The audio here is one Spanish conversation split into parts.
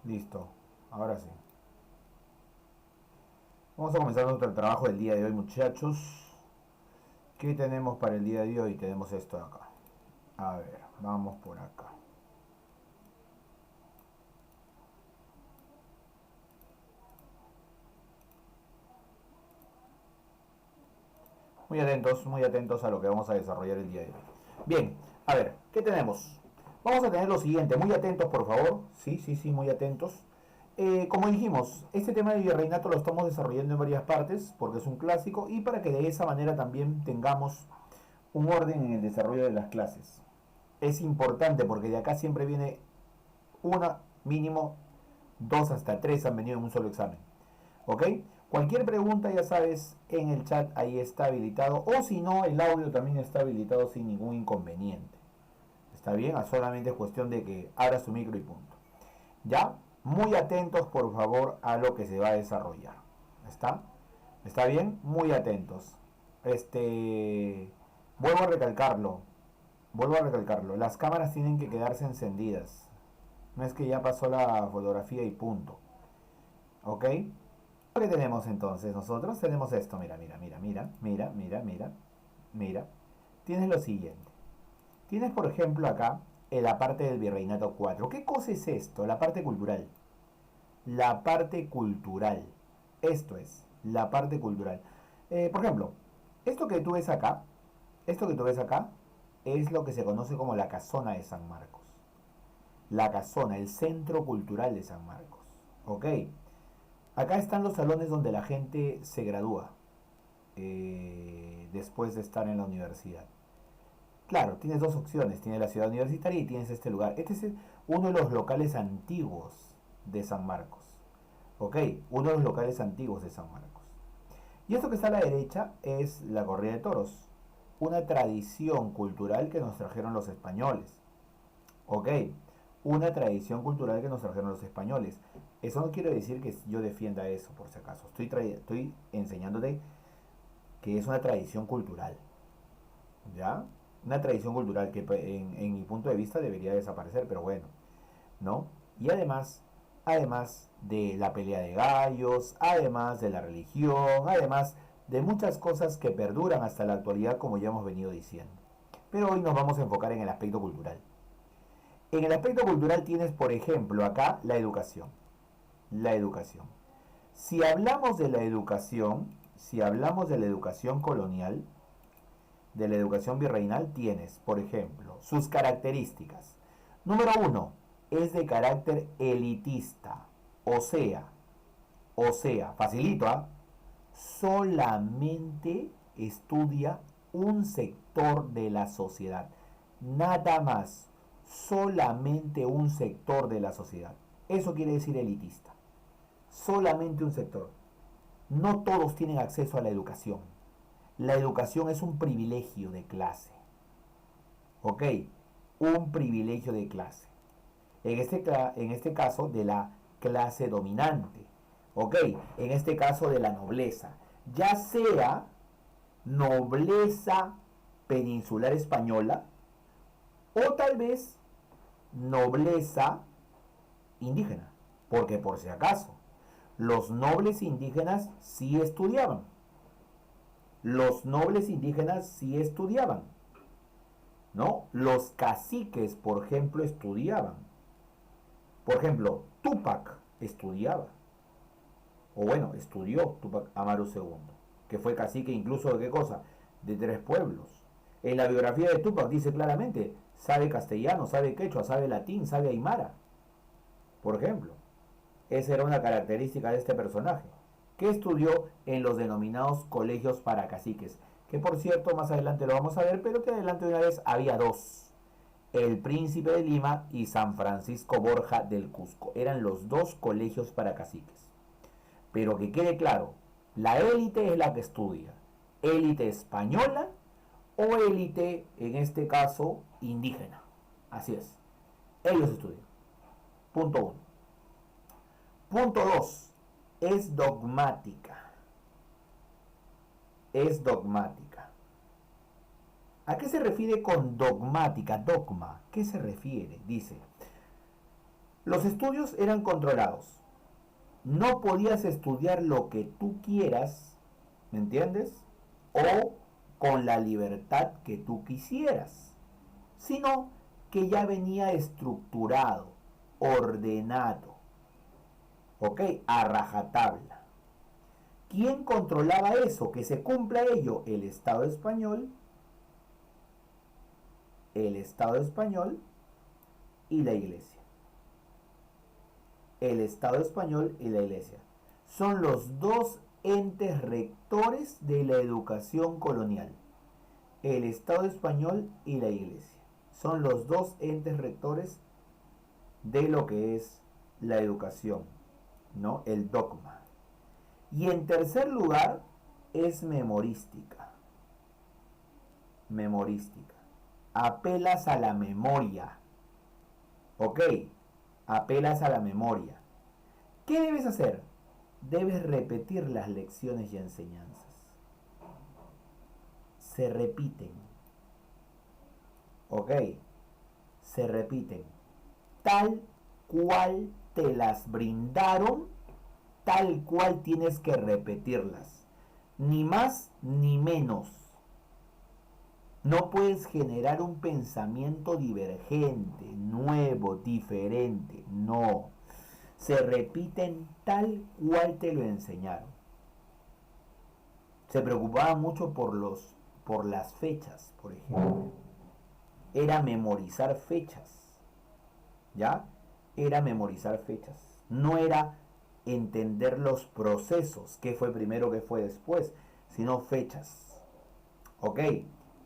Listo. Ahora sí. Vamos a comenzar nuestro trabajo del día de hoy, muchachos. ¿Qué tenemos para el día de hoy? Tenemos esto de acá. A ver, vamos por acá. Muy atentos a lo que vamos a desarrollar el día de hoy. Bien, a ver, ¿qué tenemos? Vamos a tener lo siguiente, muy atentos por favor. Sí, sí, sí, muy atentos. Como dijimos, este tema de virreinato lo estamos desarrollando en varias partes porque es un clásico y para que de esa manera también tengamos un orden en el desarrollo de las clases. Es importante porque de acá siempre viene una, mínimo, dos hasta tres han venido en un solo examen. ¿Ok? Cualquier pregunta, ya sabes, en el chat ahí está habilitado. O si no, el audio también está habilitado sin ningún inconveniente. ¿Está bien? Solamente es cuestión de que abras tu micro y punto. ¿Ya? Muy atentos, por favor, a lo que se va a desarrollar. ¿Está? ¿Está bien? Muy atentos. Vuelvo a recalcarlo. Vuelvo a recalcarlo. Las cámaras tienen que quedarse encendidas. No es que ya pasó la fotografía y punto. ¿Ok? ¿Qué tenemos entonces nosotros? Tenemos esto, mira, mira, mira, mira, mira, mira, mira, mira. Tienes lo siguiente. Tienes, por ejemplo, acá en la parte del Virreinato 4. ¿Qué cosa es esto? La parte cultural. La parte cultural. Esto es, la parte cultural. Por ejemplo, esto que tú ves acá, es lo que se conoce como la Casona de San Marcos. La Casona, el Centro Cultural de San Marcos. ¿Ok? Acá están los salones donde la gente se gradúa después de estar en la universidad. Claro, tienes dos opciones. Tienes la ciudad universitaria y tienes este lugar. Este es uno de los locales antiguos de San Marcos. ¿Ok? Uno de los locales antiguos de San Marcos. Y esto que está a la derecha es la corrida de toros. Una tradición cultural que nos trajeron los españoles. ¿Ok? Una tradición cultural que nos trajeron los españoles. Eso no quiere decir que yo defienda eso, por si acaso. Estoy enseñándote que es una tradición cultural. ¿Ya? Una tradición cultural que en mi punto de vista debería desaparecer, pero bueno, ¿no? Y además de la pelea de gallos, además de la religión, además de muchas cosas que perduran hasta la actualidad, como ya hemos venido diciendo. Pero hoy nos vamos a enfocar en el aspecto cultural. En el aspecto cultural tienes, por ejemplo, acá la educación. La educación. Si hablamos de la educación, si hablamos de la educación colonial, de la educación virreinal, tienes, por ejemplo, sus características. Número uno, es de carácter elitista. O sea, facilito, ¿eh? Solamente estudia un sector de la sociedad. Nada más. Solamente un sector de la sociedad. Eso quiere decir elitista. Solamente un sector. No todos tienen acceso a la educación. La educación es un privilegio de clase. ¿Ok? Un privilegio de clase. En este caso de la clase dominante. ¿Ok? En este caso de la nobleza. Ya sea nobleza peninsular española o tal vez nobleza indígena. Porque por si acaso, los nobles indígenas sí estudiaban. Los nobles indígenas sí estudiaban. ¿No? Los caciques, por ejemplo, estudiaban. Por ejemplo, Tupac estudiaba. O bueno, estudió Tupac Amaru II, que fue cacique incluso de qué cosa, de tres pueblos. En la biografía de Tupac dice claramente, sabe castellano, sabe quechua, sabe latín, sabe aymara, por ejemplo. Esa era una característica de este personaje, que estudió en los denominados colegios para caciques, que por cierto más adelante lo vamos a ver, pero que adelante de una vez había dos. El Príncipe de Lima y San Francisco Borja del Cusco. Eran los dos colegios para caciques. Pero que quede claro, la élite es la que estudia. Élite española o élite, en este caso, indígena. Así es. Ellos estudian. Punto uno. Punto 2. Es dogmática. Es dogmática. ¿A qué se refiere con dogmática? Dogma. ¿Qué se refiere? Dice, Los estudios eran controlados. No podías estudiar lo que tú quieras, ¿me entiendes? O con la libertad que tú quisieras, sino que ya venía estructurado, ordenado, ¿ok? A rajatabla. ¿Quién controlaba eso? Que se cumpla ello. El Estado español y la Iglesia. El Estado español y la Iglesia. Son los dos entes rectores de la educación colonial. El Estado español y la Iglesia. Son los dos entes rectores de lo que es la educación, ¿no? El dogma. Y en tercer lugar es memorística. Memorística. Apelas a la memoria. ¿Ok? Apelas a la memoria. ¿Qué debes hacer? Debes repetir las lecciones y enseñanzas. Se repiten. ¿Ok? Se repiten. Tal cual te las brindaron, tal cual tienes que repetirlas. Ni más ni menos. No puedes generar un pensamiento divergente, nuevo, diferente. No. Se repiten tal cual te lo enseñaron. Se preocupaban mucho por las fechas, por ejemplo. Era memorizar fechas. ¿Ya? Era memorizar fechas. No era entender los procesos, qué fue primero, qué fue después, sino fechas. ¿Ok?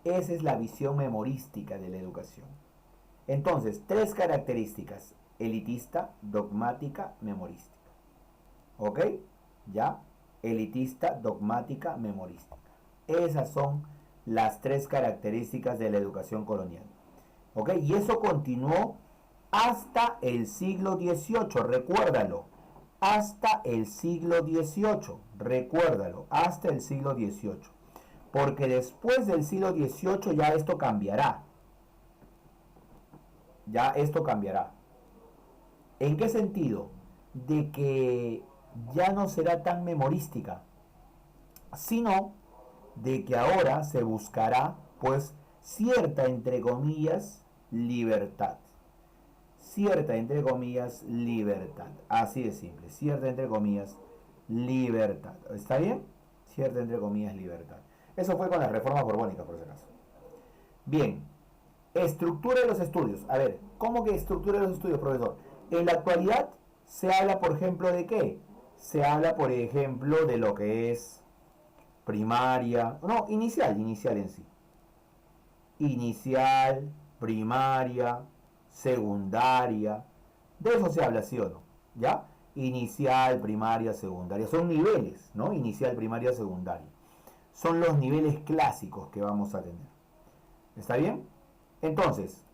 Esa es la visión memorística de la educación. Entonces, 3 características: elitista, dogmática, memorística. ¿Ok? ¿Ya? Elitista, dogmática, memorística. Esas son las 3 características de la educación colonial. ¿Ok? Y eso continuó hasta el siglo XVIII, recuérdalo. Hasta el siglo XVIII, recuérdalo, hasta el siglo XVIII. Porque después del siglo XVIII ya esto cambiará. Ya esto cambiará. ¿En qué sentido? De que ya no será tan memorística, sino de que ahora se buscará, pues, cierta, entre comillas, libertad. Cierta, entre comillas, libertad. Así de simple. Cierta, entre comillas, libertad. ¿Está bien? Cierta, entre comillas, libertad. Eso fue con las reformas borbónicas, por si acaso. Bien. Estructura de los estudios. A ver, ¿cómo que estructura de los estudios, profesor? En la actualidad se habla, por ejemplo, ¿de qué? Se habla, por ejemplo, de lo que es primaria. No, inicial en sí. Inicial, primaria, secundaria. De eso se habla, ¿sí o no? ¿Ya? Inicial, primaria, secundaria. Son niveles, ¿no? Inicial, primaria, secundaria. Son los niveles clásicos que vamos a tener. ¿Está bien? Entonces,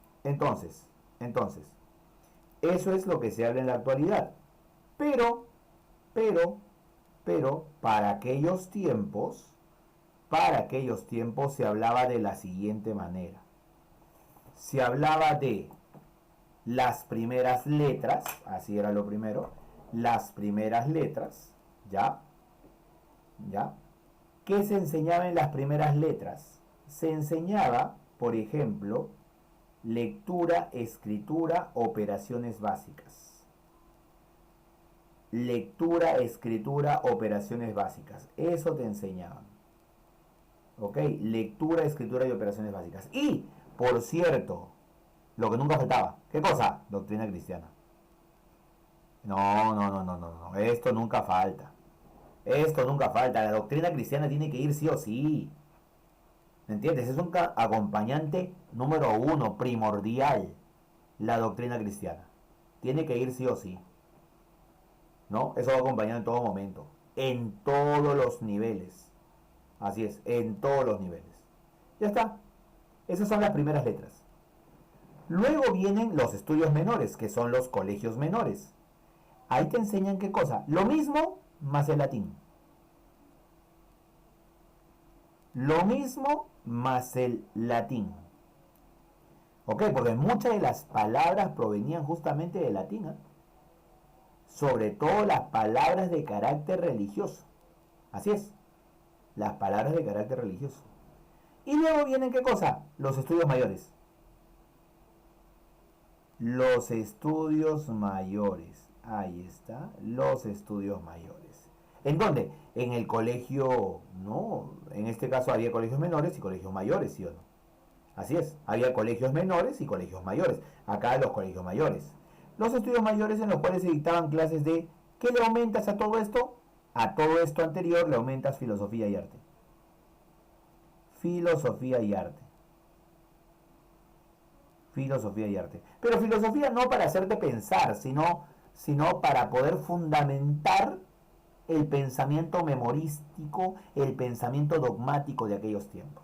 eso es lo que se habla en la actualidad. Pero, para aquellos tiempos se hablaba de la siguiente manera. Se hablaba de las primeras letras, así era lo primero, las primeras letras, ¿ya? ¿Ya? ¿Qué se enseñaba en las primeras letras? Se enseñaba, por ejemplo, lectura, escritura, operaciones básicas. Lectura, escritura, operaciones básicas. Eso te enseñaban. ¿Ok? Lectura, escritura y operaciones básicas. Y, por cierto, lo que nunca faltaba. ¿Qué cosa? Doctrina cristiana. No. Esto nunca falta. Esto nunca falta. La doctrina cristiana tiene que ir sí o sí. ¿Me entiendes? Es un acompañante número 1, primordial. La doctrina cristiana. Tiene que ir sí o sí. ¿No? Eso va acompañado en todo momento. En todos los niveles. Así es, en todos los niveles. Ya está. Esas son las primeras letras. Luego vienen los estudios menores, que son los colegios menores. Ahí te enseñan qué cosa. Lo mismo más el latín. Lo mismo más el latín. ¿Ok? Porque muchas de las palabras provenían justamente del latín. ¿Eh? sobre todo las palabras de carácter religioso. Así es, las palabras de carácter religioso. Y luego vienen, ¿qué cosa? Los estudios mayores. Los estudios mayores. Ahí está, los estudios mayores. ¿En dónde? En el colegio, no, en este caso había colegios menores y colegios mayores, ¿sí o no? Así es, había colegios menores y colegios mayores. Acá los colegios mayores. Los estudios mayores en los cuales se dictaban clases de ¿qué le aumentas a todo esto? A todo esto anterior le aumentas filosofía y arte. Filosofía y arte. Filosofía y arte. Pero filosofía no para hacerte pensar, sino para poder fundamentar el pensamiento memorístico, el pensamiento dogmático de aquellos tiempos.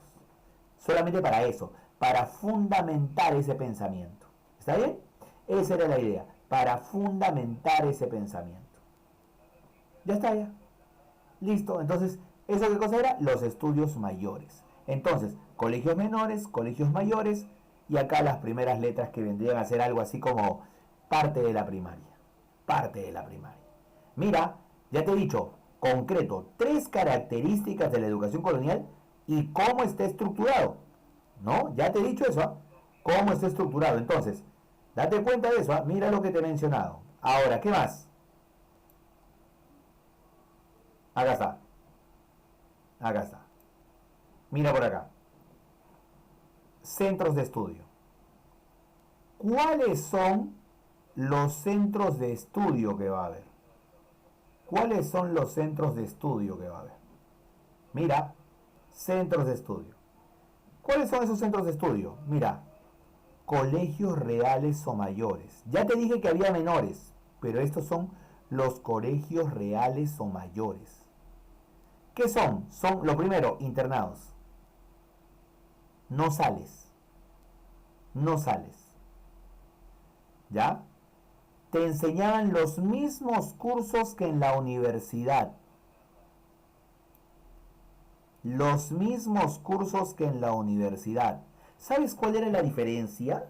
Solamente para eso, para fundamentar ese pensamiento. ¿Está bien? Esa era la idea, para fundamentar ese pensamiento. Ya está, ya. Listo, entonces, ¿eso qué cosa era? Los estudios mayores. Entonces, colegios menores, colegios mayores, y acá las primeras letras que vendrían a ser algo así como parte de la primaria. Parte de la primaria. Mira, ya te he dicho, concreto, 3 características de la educación colonial y cómo está estructurado. ¿No? Ya te he dicho eso, ¿eh? Cómo está estructurado. Entonces, date cuenta de eso, ¿eh? Mira lo que te he mencionado. Ahora, ¿qué más? Acá está. Acá está. Mira por acá. Centros de estudio. ¿Cuáles son los centros de estudio que va a haber? ¿Cuáles son los centros de estudio que va a haber? Mira, centros de estudio. ¿Cuáles son esos centros de estudio? Mira, colegios reales o mayores. Ya te dije que había menores, pero estos son los colegios reales o mayores. ¿Qué son? Son, lo primero, internados. No sales. No sales. ¿Ya? Te enseñaban los mismos cursos que en la universidad. Los mismos cursos que en la universidad. ¿Sabes cuál era la diferencia?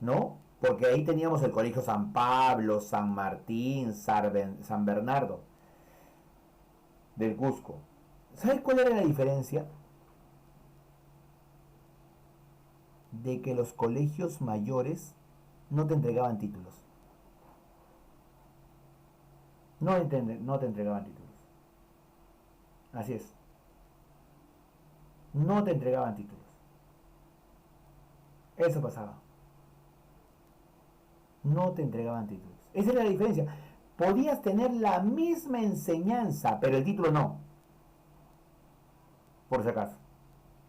¿No? Porque ahí teníamos el Colegio San Pablo, San Martín, San Bernardo del Cusco. ¿Sabes cuál era la diferencia? De que los colegios mayores no te entregaban títulos. No te entregaban títulos. Así es. No te entregaban títulos. Eso pasaba. No te entregaban títulos. Esa era la diferencia. Podías tener la misma enseñanza, pero el título no. Por si acaso.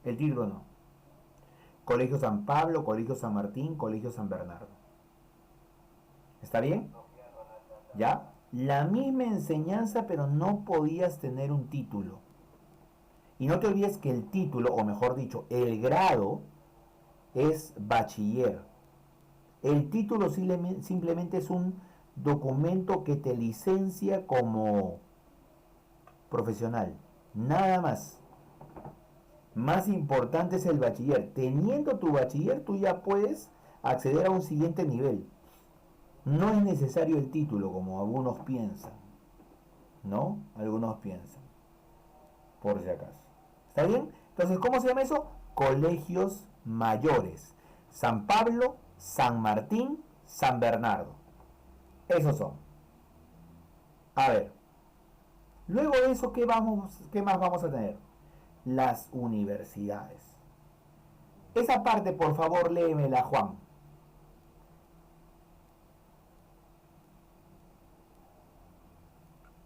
El título no. Colegio San Pablo, Colegio San Martín, Colegio San Bernardo. ¿Está bien? ¿Ya? La misma enseñanza, pero no podías tener un título. Y no te olvides que el título, o mejor dicho, el grado, es bachiller. El título simplemente es un documento que te licencia como profesional. Nada más. Más importante es el bachiller. Teniendo tu bachiller, tú ya puedes acceder a un siguiente nivel. No es necesario el título, como algunos piensan. ¿No? Algunos piensan. Por si acaso. ¿Está bien? Entonces, ¿cómo se llama eso? Colegios mayores. San Pablo, San Martín, San Bernardo. Esos son. A ver. Luego de eso, ¿qué más vamos a tener? Las universidades. Esa parte, por favor, léemela, Juan.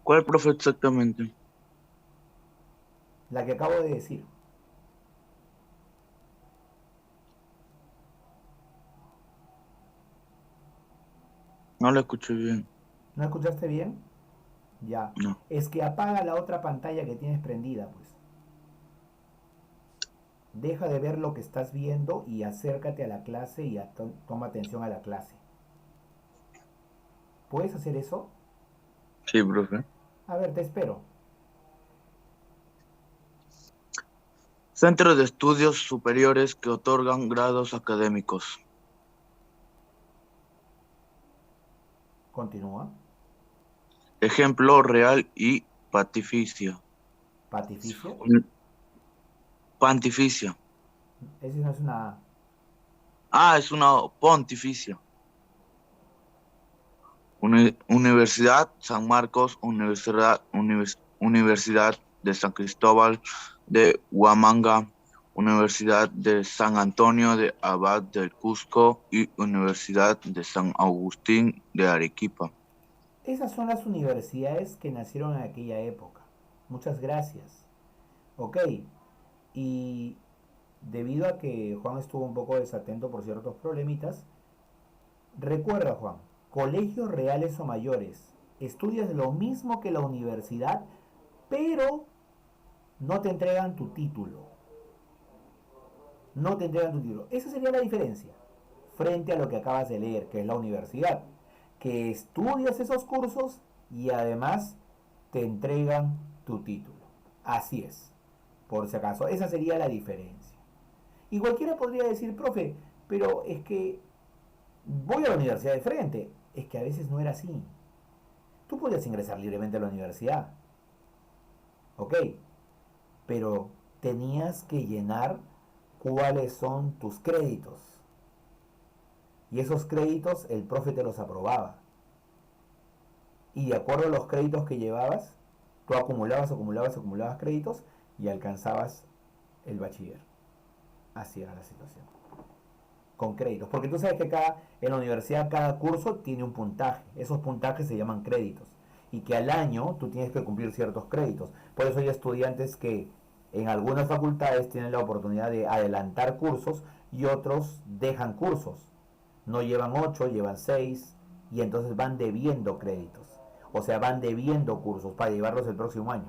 ¿Cuál, profe, exactamente? La que acabo de decir. No la escuché bien. ¿No escuchaste bien? Ya. No. Es que apaga la otra pantalla que tienes prendida, pues. Deja de ver lo que estás viendo y acércate a la clase y toma atención a la clase. ¿Puedes hacer eso? Sí, profe. A ver, te espero. Centro de estudios superiores que otorgan grados académicos. Continúa. Ejemplo real y patificio. Patificio. Un- Pontificio. Ese no es una A. Ah, es una pontificia. Universidad San Marcos, Universidad de San Cristóbal de Huamanga, Universidad de San Antonio de Abad del Cusco y Universidad de San Agustín de Arequipa. Esas son las universidades que nacieron en aquella época. Muchas gracias. Ok. Y debido a que Juan estuvo un poco desatento por ciertos problemitas, recuerda, Juan, colegios reales o mayores, estudias lo mismo que la universidad, pero no te entregan tu título. No te entregan tu título. Esa sería la diferencia frente a lo que acabas de leer, que es la universidad. Que estudias esos cursos y además te entregan tu título. Así es. Por si acaso, esa sería la diferencia. Y cualquiera podría decir, profe, pero es que voy a la universidad de frente. Es que a veces no era así. Tú podías ingresar libremente a la universidad, ¿ok? Pero tenías que llenar cuáles son tus créditos. Y esos créditos el profe te los aprobaba. Y de acuerdo a los créditos que llevabas, tú acumulabas créditos y alcanzabas el bachiller. Así era la situación. Con créditos. Porque tú sabes que acá en la universidad cada curso tiene un puntaje. Esos puntajes se llaman créditos. Y que al año tú tienes que cumplir ciertos créditos. Por eso hay estudiantes que en algunas facultades tienen la oportunidad de adelantar cursos y otros dejan cursos. No llevan 8, llevan 6 y entonces van debiendo créditos. O sea, van debiendo cursos para llevarlos el próximo año.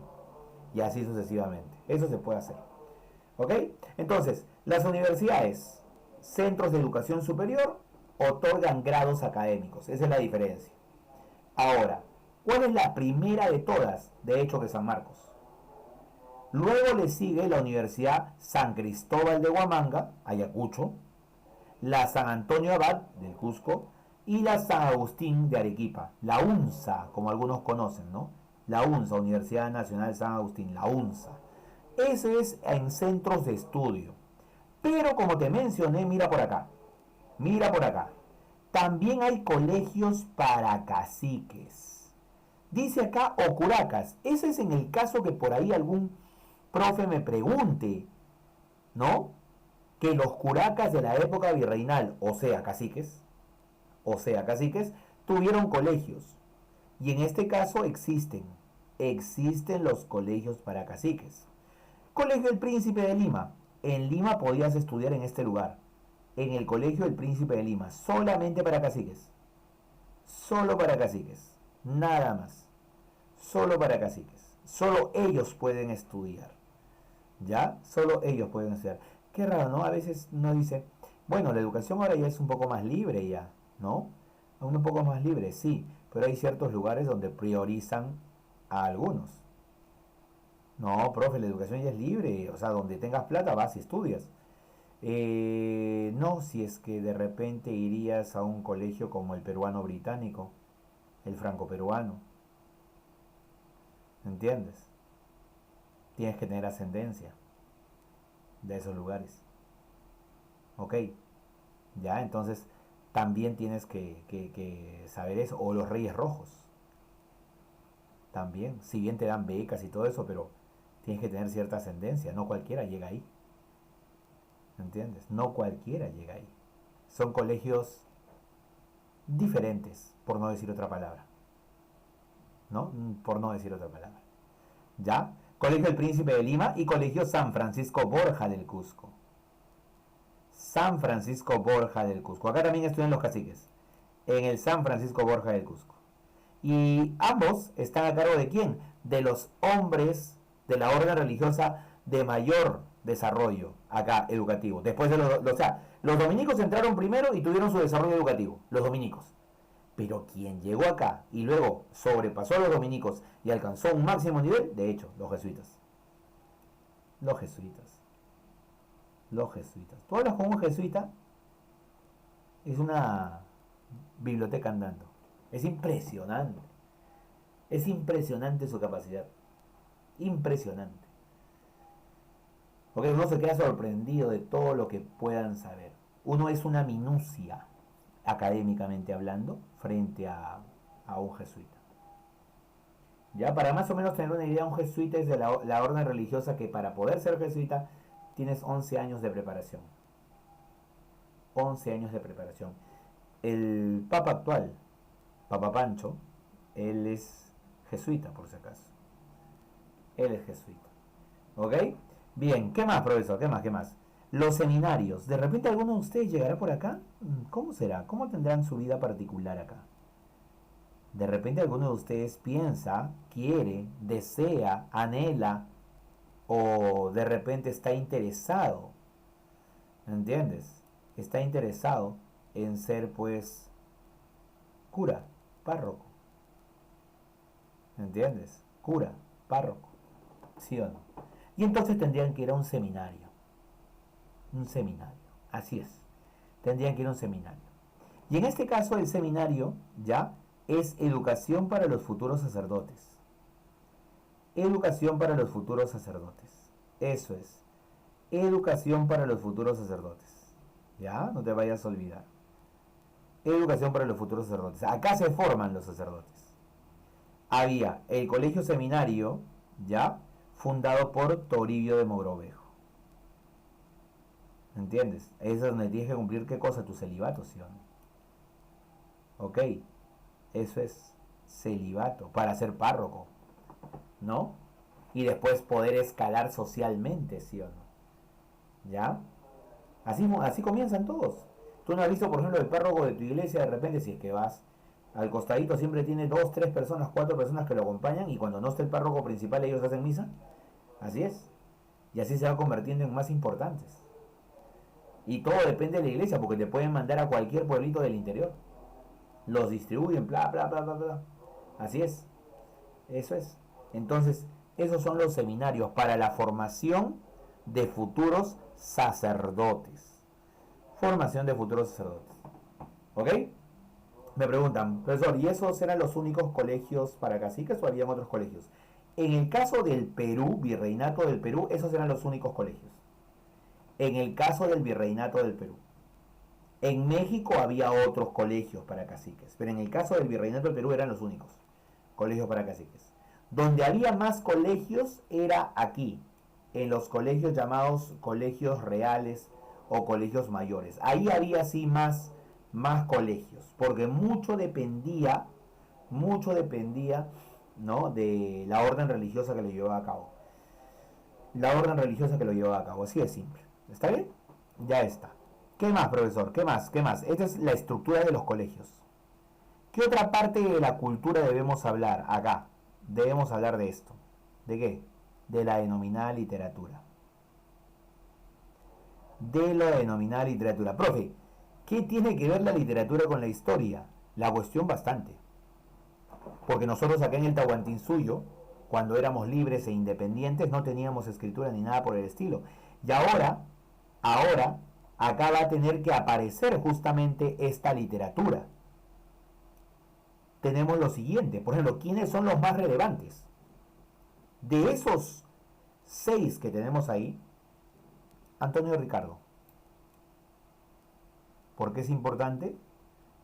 Y así sucesivamente. Eso se puede hacer. ¿Ok? Entonces, las universidades, centros de educación superior, otorgan grados académicos. Esa es la diferencia. Ahora, ¿cuál es la primera de todas? De hecho, que San Marcos. Luego le sigue la Universidad San Cristóbal de Huamanga, Ayacucho, la San Antonio Abad del Cusco y la San Agustín de Arequipa, la UNSA, como algunos conocen, ¿no? La UNSA, Universidad Nacional San Agustín, la UNSA. Ese es en centros de estudio. Pero como te mencioné, mira por acá. También hay colegios para caciques. Dice acá Ocuracas. Ese es en el caso que por ahí algún profe me pregunte, ¿no? Que los curacas de la época virreinal, o sea, caciques, tuvieron colegios. Y en este caso existen los colegios para caciques. Colegio El Príncipe de Lima. En Lima podías estudiar en este lugar. En el Colegio El Príncipe de Lima. Solamente para caciques. Solo para caciques. Nada más. Solo para caciques. Solo ellos pueden estudiar. ¿Ya? Solo ellos pueden estudiar. Qué raro, ¿no? A veces uno dice, bueno, la educación ahora ya es un poco más libre ya, ¿no? Un poco más libre, sí. Pero hay ciertos lugares donde priorizan a algunos. No, profe, la educación ya es libre, o sea, donde tengas plata vas y estudias. No, si es que de repente irías a un colegio como el peruano británico, el franco-peruano, ¿entiendes? Tienes que tener ascendencia de esos lugares, ¿ok? Ya, entonces también tienes que saber eso, o los Reyes Rojos, también, si bien te dan becas y todo eso, pero tienes que tener cierta ascendencia, no cualquiera llega ahí, ¿entiendes? No cualquiera llega ahí. Son colegios diferentes, por no decir otra palabra, ¿no? Por no decir otra palabra. ¿Ya? Colegio El Príncipe de Lima y Colegio San Francisco Borja del Cusco. San Francisco Borja del Cusco. Acá también estudian los caciques. En el San Francisco Borja del Cusco. Y ambos están a cargo de quién? De los hombres de la orden religiosa de mayor desarrollo acá educativo. Después de o sea, los dominicos entraron primero y tuvieron su desarrollo educativo, los dominicos. Pero quien llegó acá y luego sobrepasó a los dominicos y alcanzó un máximo nivel, de hecho, los jesuitas. Los jesuitas. Los jesuitas. Tú hablas con un jesuita, es una biblioteca andando. Es impresionante. Es impresionante su capacidad. Impresionante. Porque uno se queda sorprendido de todo lo que puedan saber. Uno es una minucia, académicamente hablando, frente a un jesuita. Ya, para más o menos tener una idea, un jesuita es de la orden religiosa que para poder ser jesuita tienes 11 años de preparación. 11 años de preparación. El papa actual, Papa Pancho, él es jesuita, por si acaso. Él es jesuita. ¿Ok? Bien, ¿qué más, profesor? ¿Qué más? ¿Qué más? Los seminarios. ¿De repente alguno de ustedes llegará por acá? ¿Cómo será? ¿Cómo tendrán su vida particular acá? De repente alguno de ustedes piensa, quiere, desea, anhela o de repente está interesado, ¿entiendes? Está interesado en ser pues cura, párroco, ¿entiendes? Cura, párroco, ¿sí o no? Y entonces tendrían que ir a un seminario, así es, tendrían que ir a un seminario. Y en este caso el seminario ya es educación para los futuros sacerdotes. Educación para los futuros sacerdotes. Eso es. Educación para los futuros sacerdotes. ¿Ya? No te vayas a olvidar. Educación para los futuros sacerdotes. Acá se forman los sacerdotes. Había el colegio seminario, ¿ya? Fundado por Toribio de Mogrovejo. ¿Entiendes? Eso es donde tienes que cumplir qué cosa, tu celibato, ¿sí o no? Ok. Eso es celibato para ser párroco, ¿no? Y después poder escalar socialmente, ¿sí o no? ¿Ya? Así comienzan todos. Tú no has visto, por ejemplo, el párroco de tu iglesia, de repente, si es que vas al costadito, siempre tiene 2, 3 personas, 4 personas que lo acompañan, y cuando no está el párroco principal, ellos hacen misa. Así es. Y así se va convirtiendo en más importantes. Y todo depende de la iglesia, porque te pueden mandar a cualquier pueblito del interior. Los distribuyen, bla, bla, bla, bla, bla. Así es. Eso es. Entonces, esos son los seminarios para la formación de futuros sacerdotes. Formación de futuros sacerdotes. ¿Ok? Me preguntan, profesor, ¿y esos eran los únicos colegios para caciques o habían otros colegios? En el caso del Perú, Virreinato del Perú, esos eran los únicos colegios. En el caso del Virreinato del Perú. En México había otros colegios para caciques, pero en el caso del Virreinato del Perú eran los únicos colegios para caciques. Donde había más colegios era aquí, en los colegios llamados colegios reales o colegios mayores. Ahí había sí más colegios, porque mucho dependía, ¿no?, de la orden religiosa que lo llevaba a cabo. La orden religiosa que lo llevaba a cabo, así de simple. ¿Está bien? Ya está. ¿Qué más, profesor? ¿Qué más? ¿Qué más? Esta es la estructura de los colegios. ¿Qué otra parte de la cultura debemos hablar acá? Debemos hablar de esto. ¿De qué? De la denominada literatura. De la denominada literatura. Profe, ¿qué tiene que ver la literatura con la historia? La cuestión bastante. Porque nosotros acá en el Tahuantinsuyo, cuando éramos libres e independientes, no teníamos escritura ni nada por el estilo. Y ahora, acá va a tener que aparecer justamente esta literatura. Tenemos lo siguiente, por ejemplo, ¿quiénes son los más relevantes? De esos 6 que tenemos ahí, Antonio Ricardo. ¿Por qué es importante?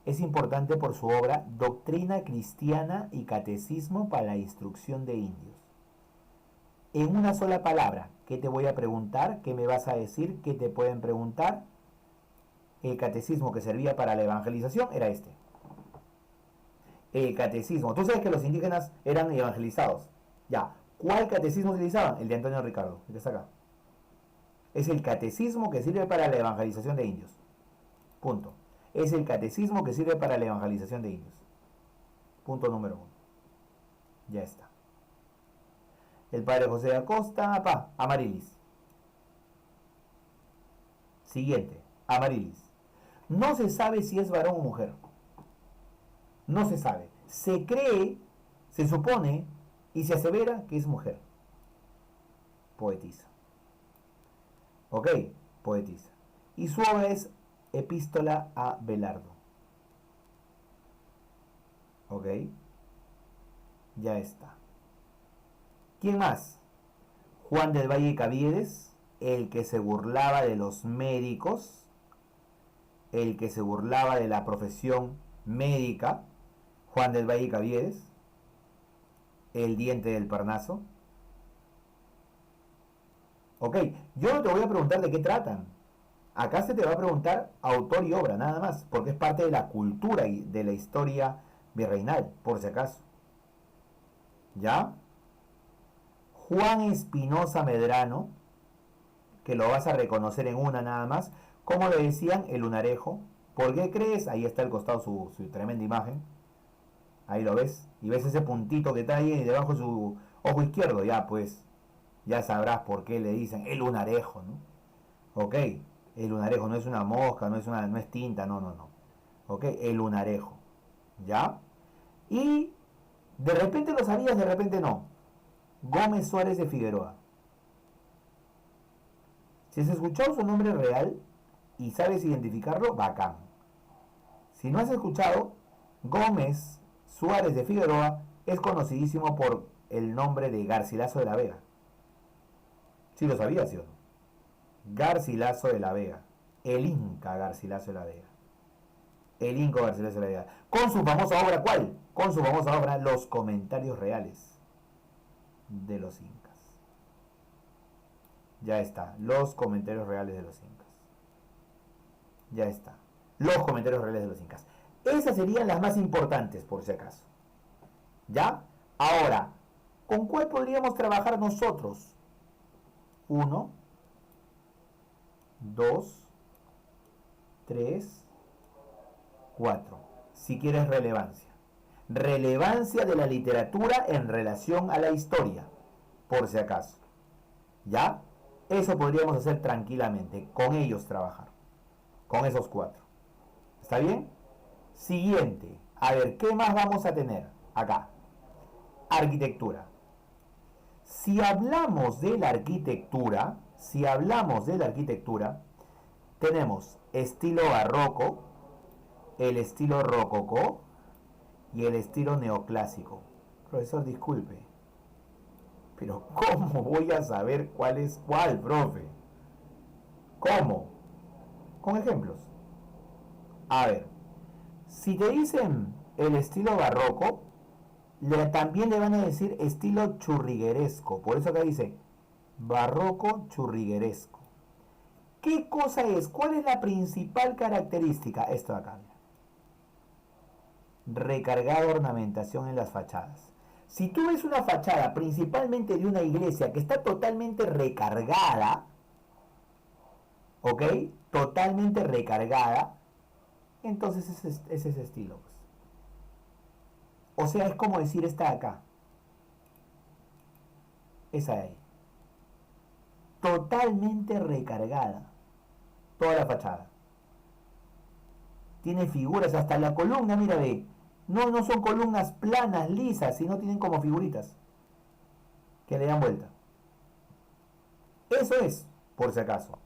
Es importante por su obra Doctrina Cristiana y Catecismo para la Instrucción de Indios. En una sola palabra, ¿qué te voy a preguntar? ¿Qué me vas a decir? ¿Qué te pueden preguntar? El catecismo que servía para la evangelización era este. El catecismo. Tú sabes que los indígenas eran evangelizados. Ya. ¿Cuál catecismo utilizaban? El de Antonio Ricardo, el que está acá. Es el catecismo que sirve para la evangelización de indios. Punto. Es el catecismo que sirve para la evangelización de indios. Punto número 1. Ya está. El padre José de Acosta, Amarilis. Siguiente, Amarilis. No se sabe si es varón o mujer. No se sabe. Se cree, se supone y se asevera que es mujer. Poetisa. ¿Ok? Poetisa. Y su obra es Epístola a Belardo. Ok, ya está. ¿Quién más? Juan del Valle Caviedes, el que se burlaba de los médicos, el que se burlaba de la profesión médica, Juan del Valle Caviedes, el diente del Parnaso. Ok, yo no te voy a preguntar de qué tratan. Acá se te va a preguntar autor y obra, nada más, porque es parte de la cultura y de la historia virreinal, por si acaso. ¿Ya? Juan Espinosa Medrano, que lo vas a reconocer en una nada más, como le decían, el lunarejo. ¿Por qué crees? Ahí está al costado su tremenda imagen. Ahí lo ves. Y ves ese puntito que está ahí debajo de su ojo izquierdo. Ya, pues, ya sabrás por qué le dicen el lunarejo, ¿no? Ok, el lunarejo no es una mosca, no es tinta, no, no, no. Ok, el lunarejo. ¿Ya? Y de repente lo sabías, de repente no. Gómez Suárez de Figueroa. Si has escuchado su nombre real y sabes identificarlo, bacán. Si no has escuchado, Gómez Suárez de Figueroa es conocidísimo por el nombre de Garcilaso de la Vega. ¿Sí lo sabías, sí o no? Garcilaso de la Vega. El Inca Garcilaso de la Vega. El Inca Garcilaso de la Vega. Con su famosa obra, ¿cuál? Con su famosa obra, Los Comentarios Reales de los Incas. Ya está. Los Comentarios Reales de los Incas. Ya está. Los Comentarios Reales de los Incas. Esas serían las más importantes, por si acaso. ¿Ya? Ahora, ¿con cuál podríamos trabajar nosotros? 1, 2, 3, 4. Si quieres relevancia. Relevancia de la literatura en relación a la historia, por si acaso. ¿Ya? Eso podríamos hacer tranquilamente, con ellos trabajar. Con esos 4. ¿Está bien? Siguiente. A ver, ¿qué más vamos a tener acá? Arquitectura. Si hablamos de la arquitectura, tenemos estilo barroco, el estilo rococó y el estilo neoclásico. Profesor, disculpe, pero ¿cómo voy a saber cuál es cuál, profe? ¿Cómo? Con ejemplos. A ver, si te dicen el estilo barroco, también le van a decir estilo churrigueresco. Por eso acá dice barroco churrigueresco. ¿Qué cosa es? ¿Cuál es la principal característica? Esto de acá. Recargada ornamentación en las fachadas. Si tú ves una fachada, principalmente de una iglesia, que está totalmente recargada, ¿ok? Totalmente recargada, entonces es ese estilo. Pues. O sea, es como decir esta de acá. Esa de ahí. Totalmente recargada. Toda la fachada. Tiene figuras, hasta la columna, mira, ve. No son columnas planas, lisas, sino tienen como figuritas que le dan vuelta. Eso es, por si acaso.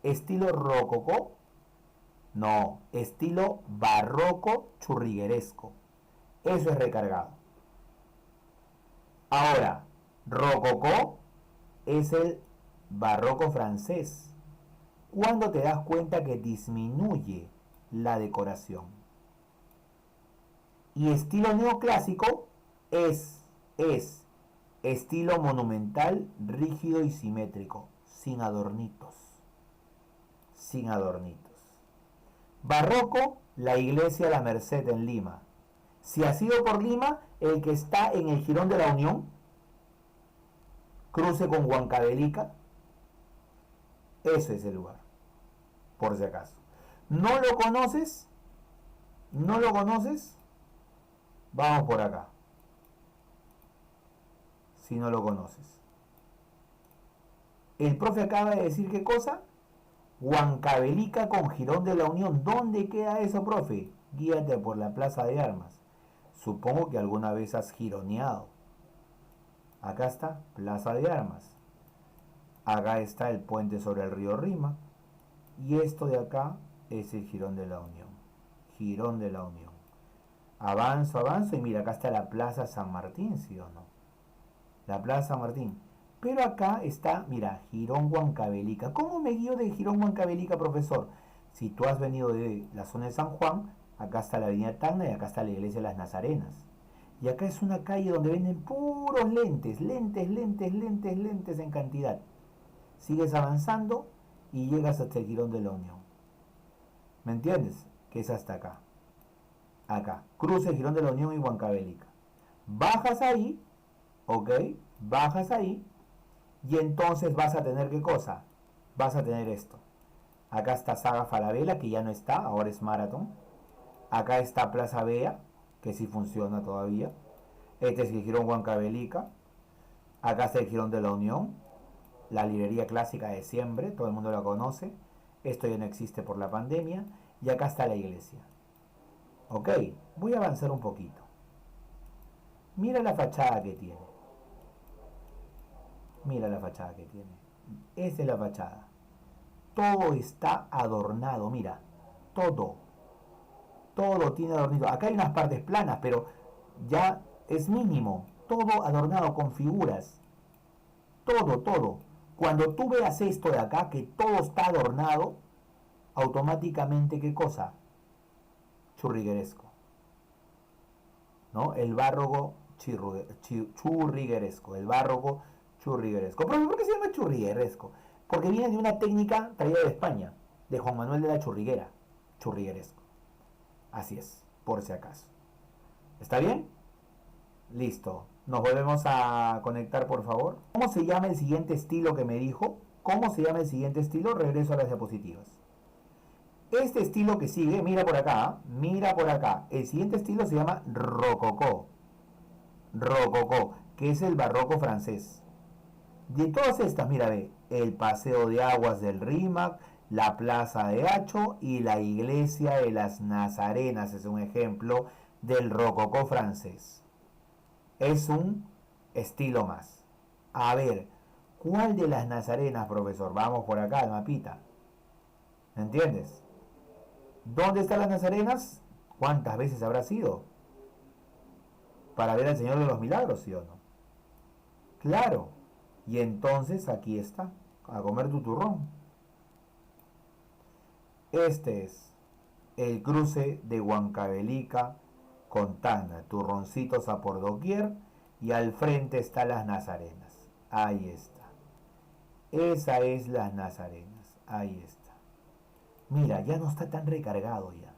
Estilo rococó. No, estilo barroco churrigueresco. Eso es recargado. Ahora, rococó es el barroco francés. ¿Cuándo te das cuenta que disminuye la decoración? Y estilo neoclásico es estilo monumental, rígido y simétrico, sin adornitos. Sin adornitos. Barroco, la iglesia La Merced en Lima. Si has ido por Lima, el que está en el Jirón de la Unión, cruce con Huancavelica, ese es el lugar, por si acaso. ¿No lo conoces? ¿No lo conoces? Vamos por acá. Si no lo conoces. El profe acaba de decir qué cosa. Huancavelica con Jirón de la Unión. ¿Dónde queda eso, profe? Guíate por la Plaza de Armas. Supongo que alguna vez has gironeado. Acá está, Plaza de Armas. Acá está el puente sobre el río Rima. Y esto de acá es el Jirón de la Unión. Jirón de la Unión. Avanzo, avanzo y mira, acá está la Plaza San Martín, ¿sí o no? La Plaza San Martín. Pero acá está, mira, Girón Huancavelica. ¿Cómo me guío de Girón Huancavelica, profesor? Si tú has venido de la zona de San Juan, acá está la avenida Tacna y acá está la iglesia de las Nazarenas. Y acá es una calle donde venden puros lentes, lentes, lentes, lentes, lentes en cantidad. Sigues avanzando y llegas hasta el Girón de la Unión. ¿Me entiendes? Que es hasta acá. Acá. Cruce Girón de la Unión y Huancavelica. Bajas ahí, ¿ok? Bajas ahí y entonces vas a tener ¿qué cosa? Vas a tener esto. Acá está Saga Falabella, que ya no está, ahora es Marathon. Acá está Plaza Vea, que sí funciona todavía. Este es el Girón Huancavelica. Acá está el Girón de la Unión, la librería clásica de siempre, todo el mundo la conoce. Esto ya no existe por la pandemia. Y acá está la iglesia. Ok, voy a avanzar un poquito. Mira la fachada que tiene. Mira la fachada que tiene. Esta es la fachada. Todo está adornado, mira. Todo. Todo tiene adornito. Acá hay unas partes planas, pero ya es mínimo. Todo adornado con figuras. Todo, todo. Cuando tú veas esto de acá, que todo está adornado, automáticamente, ¿qué cosa? Churrigueresco. ¿No? El barroco churrigueresco. El barroco churrigueresco. ¿Por qué se llama churrigueresco? Porque viene de una técnica traída de España, de Juan Manuel de la Churriguera. Churrigueresco. Así es, por si acaso. ¿Está bien? Listo. Nos volvemos a conectar, por favor. ¿Cómo se llama el siguiente estilo que me dijo? ¿Cómo se llama el siguiente estilo? Regreso a las diapositivas. Este estilo que sigue, mira por acá, mira por acá. El siguiente estilo se llama rococó. Rococó, que es el barroco francés. De todas estas, mira, ve, el Paseo de Aguas del Rímac, la Plaza de Hacho y la Iglesia de las Nazarenas es un ejemplo del rococó francés. Es un estilo más. A ver, ¿cuál de las Nazarenas, profesor? Vamos por acá, el mapita. ¿Me entiendes? ¿Dónde están las Nazarenas? ¿Cuántas veces habrá sido? Para ver al Señor de los Milagros, ¿sí o no? Claro. Y entonces aquí está, a comer tu turrón. Este es el cruce de Huancavelica con Tacna, turroncitos a por doquier y al frente están las Nazarenas. Ahí está. Esa es las Nazarenas. Ahí está. Mira, ya no está tan recargado ya.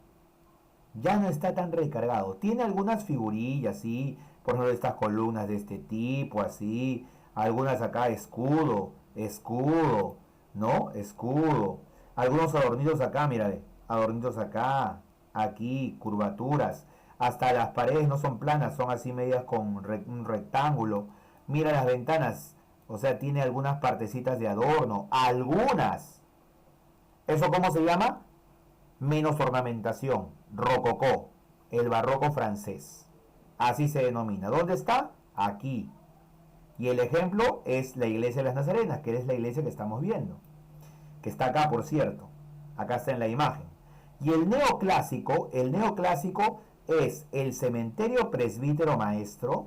Ya no está tan recargado. Tiene algunas figurillas, sí. Por ejemplo, estas columnas de este tipo, así. Algunas acá, escudo, escudo, ¿no? Escudo. Algunos adornitos acá, mira, adornitos acá, aquí, curvaturas. Hasta las paredes no son planas, son así medias con un rectángulo. Mira las ventanas, o sea, tiene algunas partecitas de adorno. Algunas. ¿Eso cómo se llama? Menos ornamentación. Rococó. El barroco francés. Así se denomina. ¿Dónde está? Aquí. Y el ejemplo es la iglesia de las Nazarenas, que es la iglesia que estamos viendo. Que está acá, por cierto. Acá está en la imagen. Y el neoclásico es el cementerio presbítero maestro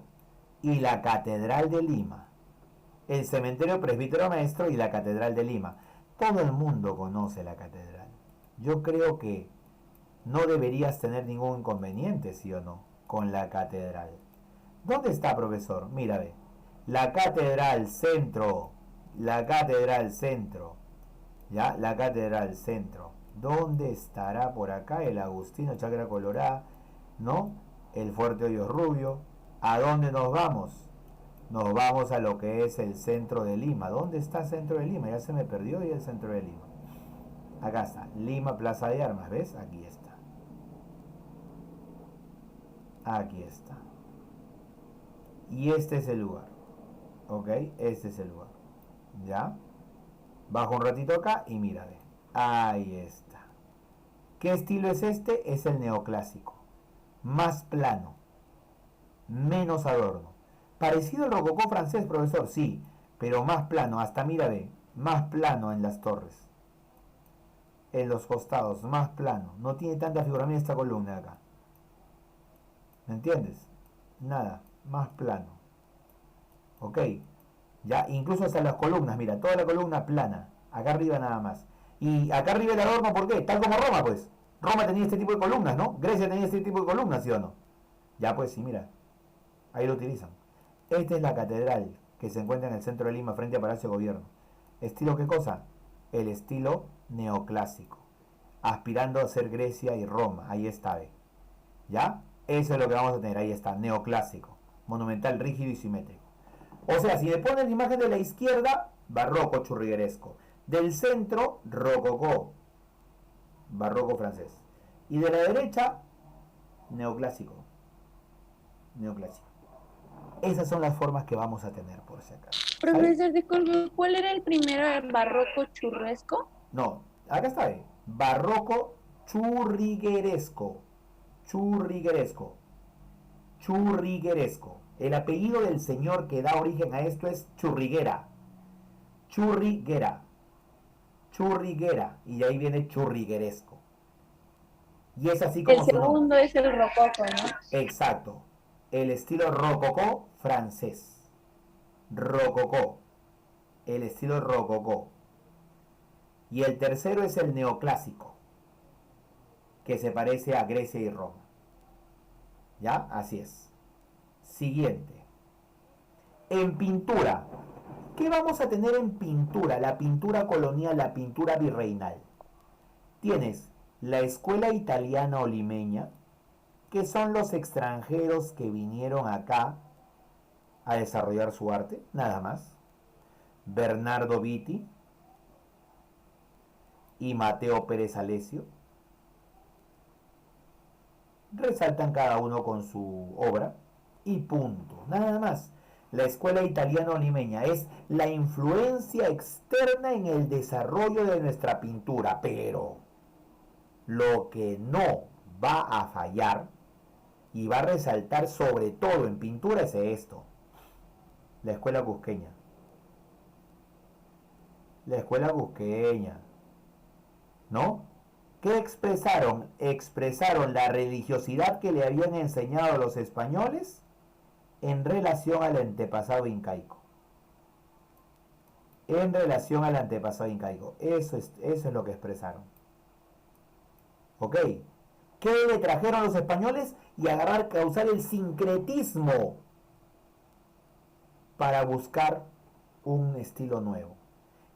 y la catedral de Lima. El cementerio presbítero maestro y la catedral de Lima. Todo el mundo conoce la catedral. Yo creo que no deberías tener ningún inconveniente, ¿sí o no?, con la catedral. ¿Dónde está, profesor? Mira, ve. La catedral centro. La catedral centro. ¿Ya? La catedral centro. ¿Dónde estará por acá el Agustino Chacra Colorada? ¿No? El Fuerte Hoyos Rubio. ¿A dónde nos vamos? Nos vamos a lo que es el centro de Lima. ¿Dónde está el centro de Lima? Ya se me perdió y el centro de Lima. Acá está, Lima Plaza de Armas, ¿ves? Aquí está. Aquí está. Y este es el lugar. ¿Ok? Este es el lugar. ¿Ya? Bajo un ratito acá y mira, ve. Ahí está. ¿Qué estilo es este? Es el neoclásico. Más plano. Menos adorno. Parecido al rococó francés, profesor, sí. Pero más plano. Hasta mira, ve. Más plano en las torres. En los costados, más plano. No tiene tanta figura. Mira esta columna de acá. ¿Me entiendes? Nada, más plano. ¿Ok? Ya, incluso hasta las columnas, mira, toda la columna plana. Acá arriba nada más. Y acá arriba el adorno, ¿por qué? Tal como Roma, pues. Roma tenía este tipo de columnas, ¿no? Grecia tenía este tipo de columnas, ¿sí o no? Ya, pues sí, mira. Ahí lo utilizan. Esta es la catedral que se encuentra en el centro de Lima, frente a Palacio de Gobierno. ¿Estilo qué cosa? El estilo neoclásico. Aspirando a ser Grecia y Roma. Ahí está, ¿ve? ¿Ya? Eso es lo que vamos a tener. Ahí está, neoclásico. Monumental, rígido y simétrico. O sea, si le ponen la imagen de la izquierda, barroco churrigueresco. Del centro, rococó, barroco francés. Y de la derecha, neoclásico. Neoclásico. Esas son las formas que vamos a tener, por si acaso. ¿Sale? Profesor, disculpe, ¿cuál era el primero, el barroco churresco? No, acá está, ¿eh? Barroco churrigueresco. Churrigueresco. Churrigueresco. El apellido del señor que da origen a esto es Churriguera. Churriguera. Churriguera. Y de ahí viene churrigueresco. Y es así El como su nombre. segundo es el rococo, ¿no? Exacto. El estilo rococó francés. Rococó. El estilo rococó. Y el tercero es el neoclásico, que se parece a Grecia y Roma. ¿Ya? Así es. Siguiente. En pintura. ¿Qué vamos a tener en pintura? La pintura colonial, la pintura virreinal. Tienes la escuela italiana o limeña, que son los extranjeros que vinieron acá a desarrollar su arte, nada más. Bernardo Vitti y Mateo Pérez Alesio. Resaltan cada uno con su obra y punto, nada más. La escuela italiano-limeña es la influencia externa en el desarrollo de nuestra pintura, pero lo que no va a fallar y va a resaltar sobre todo en pintura es esto, la escuela cusqueña. La escuela cusqueña, ¿no? ¿Qué expresaron? Expresaron la religiosidad que le habían enseñado los españoles en relación al antepasado incaico. En relación al antepasado incaico. Eso es lo que expresaron. ¿Ok? ¿Qué le trajeron los españoles? Y agarrar, causar el sincretismo para buscar un estilo nuevo.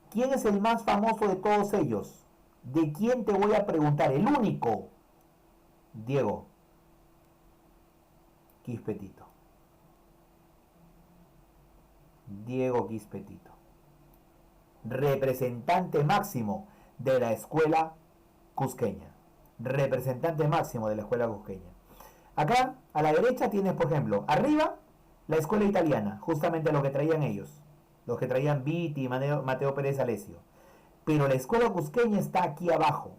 ¿Quién es el más famoso de todos ellos? ¿De quién te voy a preguntar? El único. Diego Quispetito. Diego Quispetito. Representante máximo de la escuela cusqueña. Representante máximo de la escuela cusqueña. Acá, a la derecha tienes, por ejemplo, arriba, la escuela italiana, justamente lo que traían ellos. Los que traían Vitti y Mateo Pérez Alesio. Pero la escuela cusqueña está aquí abajo.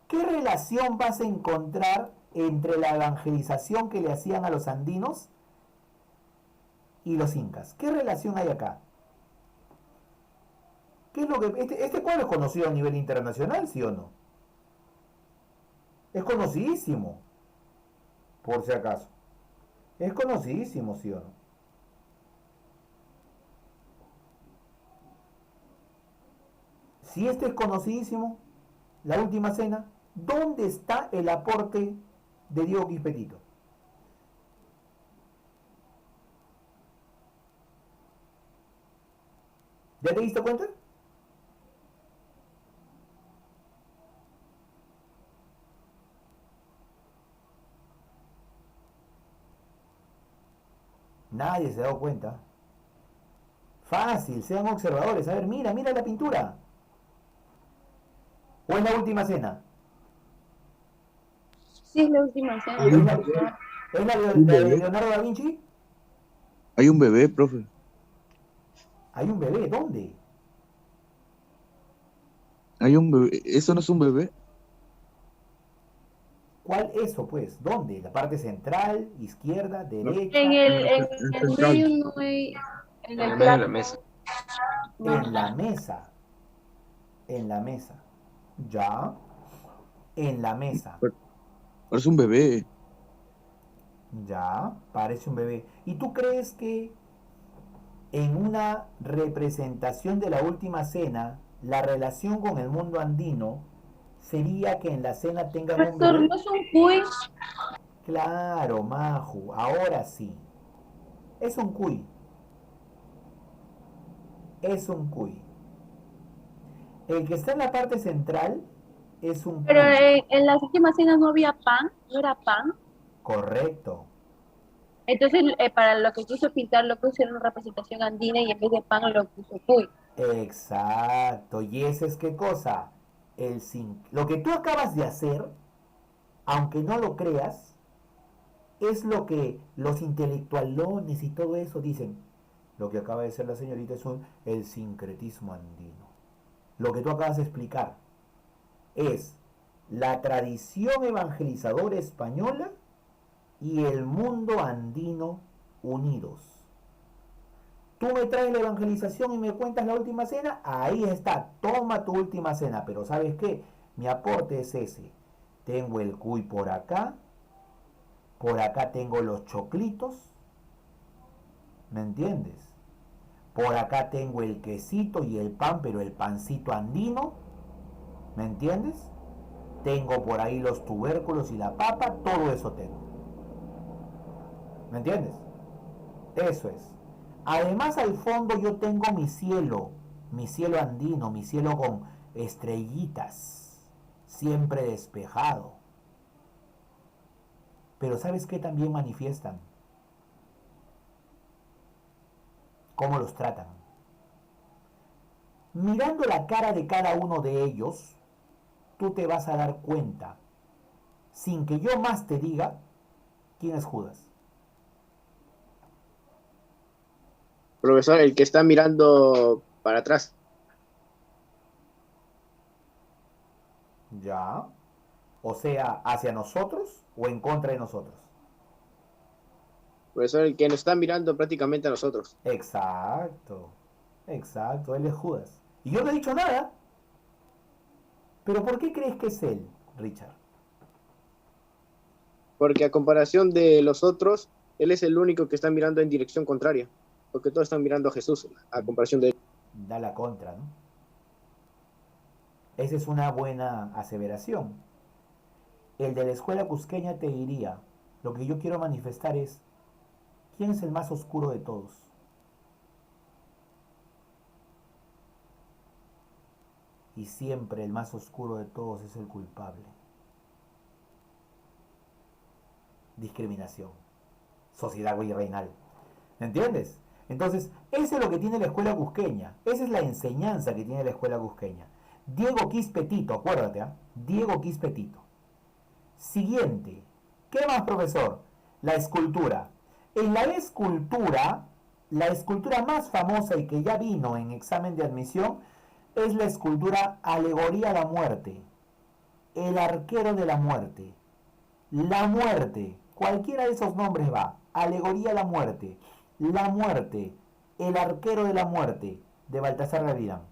¿Qué relación vas a encontrar entre la evangelización que le hacían a los andinos y los incas? ¿Qué relación hay acá? ¿Qué es lo que este cuadro es conocido a nivel internacional, sí o no? Es conocidísimo, por si acaso. Es conocidísimo, sí o no. Si este es conocidísimo, la última cena, ¿dónde está el aporte de Diego Quispetito? ¿Ya te diste cuenta? Nadie se ha dado cuenta. Fácil, sean observadores. A ver, mira, mira la pintura. ¿O es la última cena? Sí, es la última cena. ¿Es la de Leonardo da Vinci? Hay un bebé, profe. Hay un bebé, ¿dónde? Hay un bebé. ¿Eso no es un bebé? ¿Cuál eso, pues? ¿Dónde? ¿La parte central, izquierda, No, derecha? En el medio no hay. En el medio de la plato. mesa. No. En la mesa. En la mesa. Ya. En la mesa. pero es un bebé. Ya, parece un bebé. ¿Y tú crees que en una representación de la última cena, la relación con el mundo andino sería que en la cena tengan un Profesor, bebé? ¿no es un cuy? Claro, Maju, ahora sí. Es un cuy, es un cuy. El que está en la parte central es un Pero cuy, en las últimas cenas no había pan, no era pan. correcto. Entonces, para lo que quiso pintar, lo puso en una representación andina y en vez de pan lo puso cuy. Exacto. ¿Y ese es qué cosa? Lo que tú acabas de hacer, aunque no lo creas, es lo que los intelectualones y todo eso dicen. Lo que acaba de decir la señorita es el sincretismo andino. Lo que tú acabas de explicar es la tradición evangelizadora española y el mundo andino unidos. Tú me traes la evangelización y me cuentas la última cena, ahí está, toma tu última cena, pero ¿sabes qué? Mi aporte es ese. Tengo el cuy por acá tengo los choclitos, ¿me entiendes? Por acá tengo el quesito y el pan, pero el pancito andino, ¿me entiendes? Tengo por ahí los tubérculos y la papa, todo eso tengo. ¿Me entiendes? Eso es. Además al fondo yo tengo mi cielo andino, mi cielo con estrellitas, siempre despejado. Pero ¿sabes qué también manifiestan? ¿Cómo los tratan? Mirando la cara de cada uno de ellos, tú te vas a dar cuenta, sin que yo más te diga, quién es Judas. Profesor, el que está mirando para atrás. ¿Ya? O sea, hacia nosotros o en contra de nosotros. Profesor, el que nos está mirando prácticamente a nosotros. Exacto, exacto, él es Judas. Y yo no he dicho nada. Pero ¿por qué crees que es él, Richard? Porque a comparación de los otros, él es el único que está mirando en dirección contraria. Porque todos están mirando a Jesús, a comparación de él. Da la contra, ¿no? Esa es una buena aseveración. El de la escuela cusqueña te diría, lo que yo quiero manifestar es, ¿quién es el más oscuro de todos? Y siempre el más oscuro de todos es el culpable. Discriminación. Sociedad virreinal. ¿Me entiendes? Entonces, eso es lo que tiene la escuela cusqueña. Esa es la enseñanza que tiene la escuela cusqueña. Diego Quispetito, acuérdate, ¿eh? Diego Quispetito. Siguiente. ¿Qué más, profesor? La escultura. En la escultura más famosa y que ya vino en examen de admisión es la escultura Alegoría a la muerte. El arquero de la muerte. La muerte. Cualquiera de esos nombres va. Alegoría a la muerte. La muerte. El arquero de la muerte. De Baltasar Gavilán.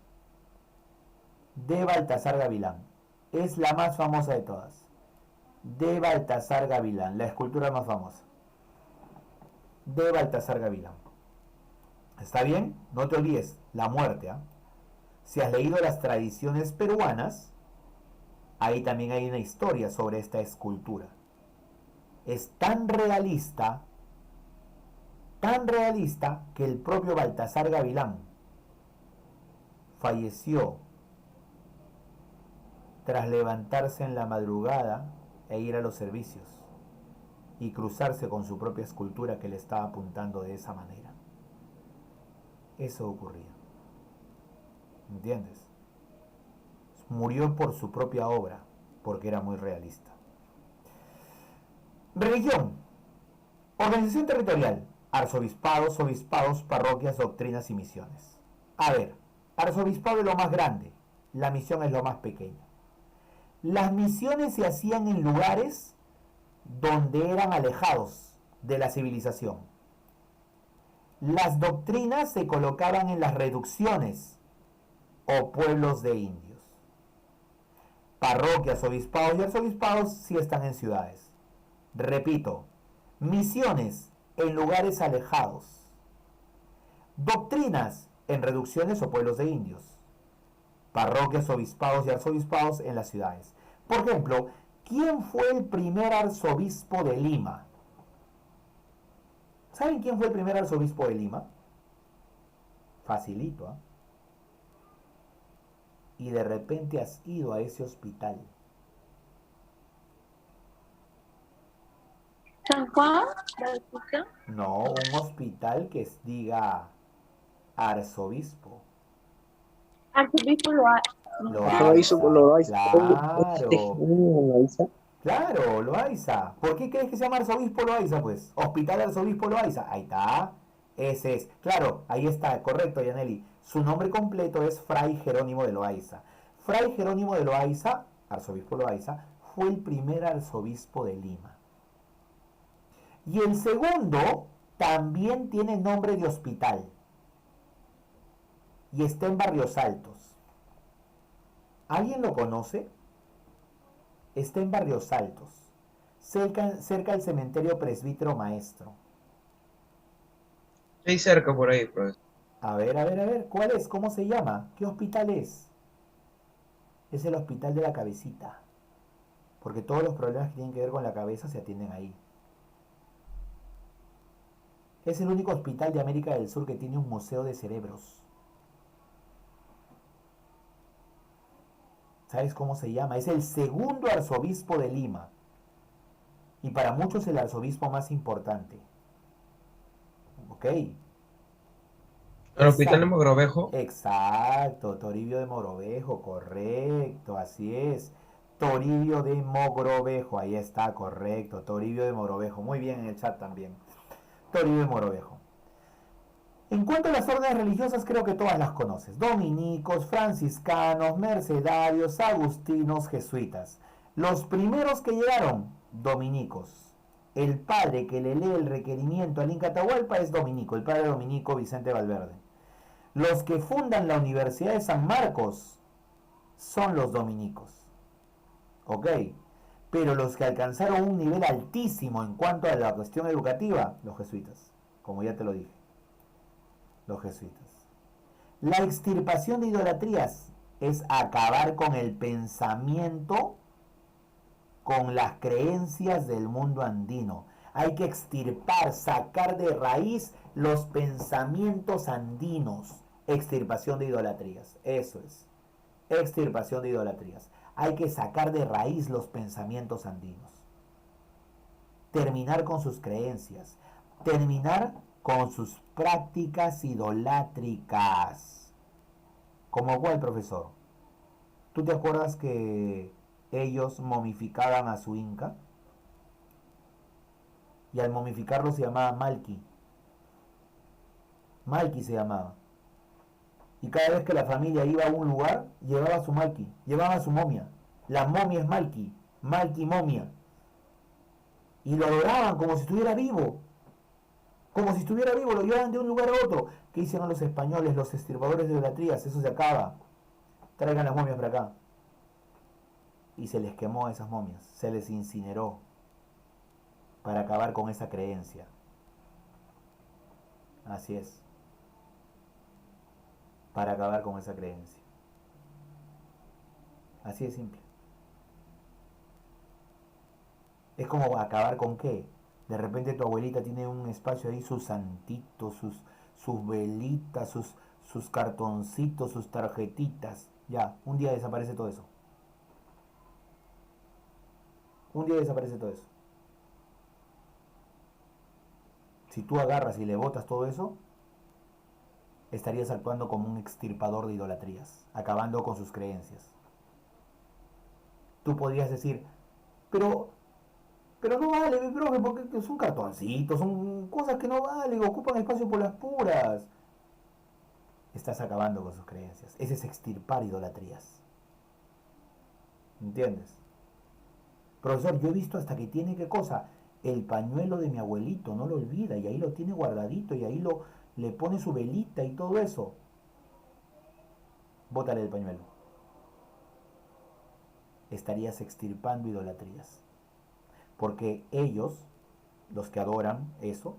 De Baltasar Gavilán. Es la más famosa de todas. De Baltasar Gavilán, la escultura más famosa. De Baltasar Gavilán. ¿Está bien? No te olvides, la muerte. ¿Eh? Si has leído las tradiciones peruanas, ahí también hay una historia sobre esta escultura. Es tan realista que el propio Baltasar Gavilán falleció tras levantarse en la madrugada e ir a los servicios y cruzarse con su propia escultura que le estaba apuntando de esa manera. Eso ocurría. ¿Entiendes? Murió por su propia obra, porque era muy realista. Religión. Organización territorial. Arzobispados, obispados, parroquias, doctrinas y misiones. A ver, arzobispado es lo más grande, la misión es lo más pequeño. Las misiones se hacían en lugares donde eran alejados de la civilización. Las doctrinas se colocaban en las reducciones o pueblos de indios. Parroquias, obispados y arzobispados sí están en ciudades. Repito, Misiones en lugares alejados. Doctrinas en reducciones o pueblos de indios. Parroquias, obispados y arzobispados en las ciudades. Por ejemplo, ¿quién fue el primer arzobispo de Lima? ¿Saben quién fue el primer arzobispo de Lima? Facilito, ¿eh? Y de repente has ido a ese hospital. San Juan Bautista. No, un hospital que diga arzobispo. Arzobispo Loaiza, claro, Loaiza. claro, Loaiza. ¿Por qué crees que se llama arzobispo Loaiza? Pues, hospital arzobispo Loaiza. Ahí está, ese es. Claro, ahí está, correcto, Yaneli. Su nombre completo es Fray Jerónimo de Loaiza. Fray Jerónimo de Loaiza, arzobispo Loaiza, fue el primer arzobispo de Lima. Y el segundo también tiene nombre de hospital. Y está en Barrios Altos. ¿Alguien lo conoce? Está en Barrios Altos, cerca del cementerio Presbítero Maestro. Estoy cerca por ahí, profesor. A ver, ¿cuál es? ¿Cómo se llama? ¿Qué hospital es? Es el hospital de la cabecita. Porque todos los problemas que tienen que ver con la cabeza se atienden ahí. Es el único hospital de América del Sur que tiene un museo de cerebros. ¿Sabes cómo se llama? Es el segundo arzobispo de Lima. Y para muchos el arzobispo más importante. ¿Ok? ¿El hospital de Mogrovejo? Exacto, Toribio de Mogrovejo, correcto, así es. Toribio de Mogrovejo, ahí está, correcto. Toribio de Mogrovejo, muy bien en el chat también. Toribio de Mogrovejo. En cuanto a las órdenes religiosas, creo que todas las conoces. Dominicos, franciscanos, mercedarios, agustinos, jesuitas. Los primeros que llegaron, dominicos. El padre que le lee el requerimiento al Inca Atahualpa es dominico, el padre dominico Vicente Valverde. Los que fundan la Universidad de San Marcos son los dominicos. ¿Ok? Pero los que alcanzaron un nivel altísimo en cuanto a la cuestión educativa, los jesuitas. Como ya te lo dije. Los jesuitas. La extirpación de idolatrías es acabar con el pensamiento, con las creencias del mundo andino. Hay que extirpar, sacar de raíz los pensamientos andinos. Extirpación de idolatrías. Eso es. Extirpación de idolatrías. Hay que sacar de raíz los pensamientos andinos. Terminar con sus creencias. Terminar con sus prácticas idolátricas. ¿Como cuál, profesor? ¿Tú te acuerdas que ellos momificaban a su Inca? Y al momificarlo se llamaba Malki. Malki se llamaba. Y cada vez que la familia iba a un lugar, llevaba su Malki, llevaba su momia. La momia es Malki, Malki momia. Y lo adoraban como si estuviera vivo. Como si estuviera vivo, lo llevaban de un lugar a otro. ¿Qué hicieron los españoles, los extirpadores de idolatrías? Eso se acaba. Traigan las momias para acá. Y se les quemó a esas momias, se les incineró para acabar con esa creencia. Así es. Para acabar con esa creencia. Así de simple. Es como acabar con qué. De repente tu abuelita tiene un espacio ahí, sus santitos, sus velitas, sus cartoncitos, sus tarjetitas. Ya, un día desaparece todo eso. Un día desaparece todo eso. Si tú agarras y le botas todo eso, estarías actuando como un extirpador de idolatrías, acabando con sus creencias. Tú podrías decir, pero no vale, mi profe, porque son cartoncitos, son cosas que no valen, ocupan espacio por las puras. Estás acabando con sus creencias. Ese es extirpar idolatrías. ¿Entiendes? Profesor, yo he visto hasta que tiene qué cosa, el pañuelo de mi abuelito, no lo olvida, y ahí lo tiene guardadito, y ahí le pone su velita y todo eso. Bótale el pañuelo. Estarías extirpando idolatrías. Porque ellos los que adoran eso,